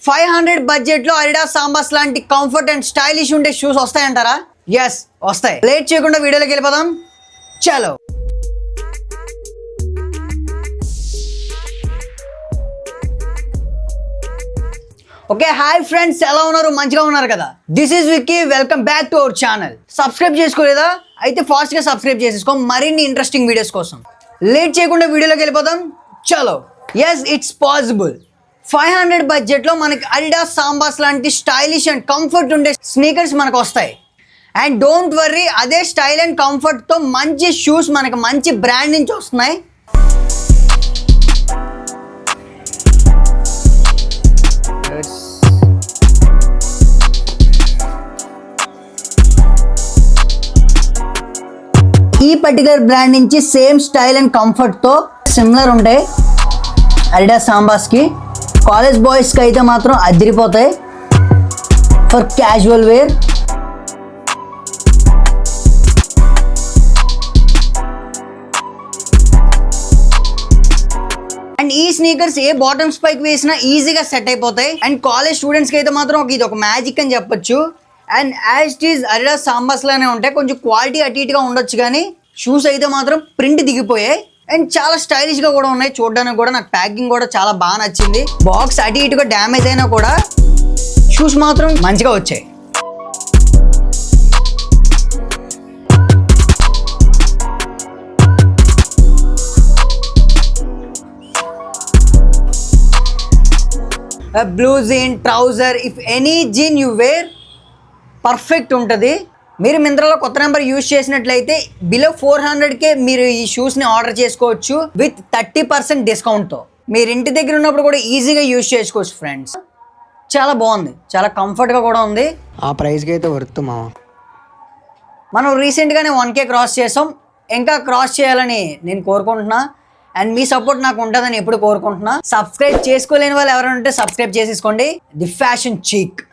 500 బడ్జెట్లో అడిడాస్ సాంబాస్ లాంటి comfort and stylish ఉండే షూస్ వస్తాయంటారా? ఎస్, వస్తాయి. లేట్ చేయకుండా వీడియోలోకి వెళ్ళిపోదాం. చలో. ఓకే, హాయ్ ఫ్రెండ్స్, ఎలా ఉన్నారు? మంచిగా ఉన్నారు కదా? This is Vicky, welcome back to our channel. Subscribe చేసుకోలేదా? అయితే ఫాస్ట్గా సబ్స్క్రైబ్ చేసేసుకో మరిన్ని ఇంట్రెస్టింగ్ వీడియోస్ కోసం. లేట్ చేయకుండా వీడియోలోకి వెళ్ళిపోదాం. చలో. Yes, it's possible. 500 బడ్జెట్లో మనకి అడిడాస్ సాంబాస్ లాంటి స్టైలిష్ అండ్ కంఫర్ట్ ఉండే స్నీకర్స్ మనకు వస్తాయి. అండ్ డోంట్ వర్రీ, అదే స్టైల్ అండ్ కంఫర్ట్తో మంచి షూస్ మనకి మంచి బ్రాండ్ నుంచి వస్తున్నాయి. ఈ పర్టికులర్ బ్రాండ్ నుంచి సేమ్ స్టైల్ అండ్ కంఫర్ట్తో సిమిలర్ ఉంటాయి అడిడాస్ సాంబాస్కి. కాలేజ్ బాయ్స్కి అయితే మాత్రం అదిరిపోతాయి ఫర్ క్యాజువల్ వేర్. అండ్ ఈ స్నీకర్స్ ఏ బాటమ్స్ పైకి వేసినా ఈజీగా సెట్ అయిపోతాయి. అండ్ కాలేజ్ స్టూడెంట్స్కి అయితే మాత్రం ఇది ఒక మ్యాజిక్ అని చెప్పొచ్చు. And as it is Adidas Sambas లానే ఉంటాయి, కొంచెం క్వాలిటీ అటు ఇటుగా ఉండొచ్చు, కానీ షూస్ అయితే మాత్రం ప్రింట్ దిగిపోయాయి. అండ్ చాలా స్టైలిష్గా కూడా ఉన్నాయి చూడడానికి కూడా. నాకు ప్యాకింగ్ కూడా చాలా బాగా నచ్చింది. బాక్స్ అటు ఇటుగా డ్యామేజ్ అయినా కూడా షూస్ మాత్రం మంచిగా వచ్చాయి. Blue jean, trouser, if any jean you wear perfect ఉంటుంది. మీరు మింత్రాలో కొత్త నెంబర్ యూజ్ చేసినట్లయితే బిలో 400కే మీరు ఈ షూస్ని ఆర్డర్ చేసుకోవచ్చు విత్ 30% డిస్కౌంట్తో. మీరు ఇంటి దగ్గర ఉన్నప్పుడు కూడా ఈజీగా యూజ్ చేసుకోవచ్చు ఫ్రెండ్స్. చాలా బాగుంది, చాలా కంఫర్ట్గా కూడా ఉంది. ఆ ప్రైస్కి అయితే వర్త్ మామ. మనం రీసెంట్గానే 1K క్రాస్ చేసాం. ఇంకా క్రాస్ చేయాలని నేను కోరుకుంటున్నా. అండ్ మీ సపోర్ట్ నాకు ఉంటుందని ఎప్పుడు కోరుకుంటున్నా. సబ్స్క్రైబ్ చేసుకోలేని వాళ్ళు ఎవరైనా ఉంటే సబ్స్క్రైబ్ చేసేసుకోండి. The fashion చీక్.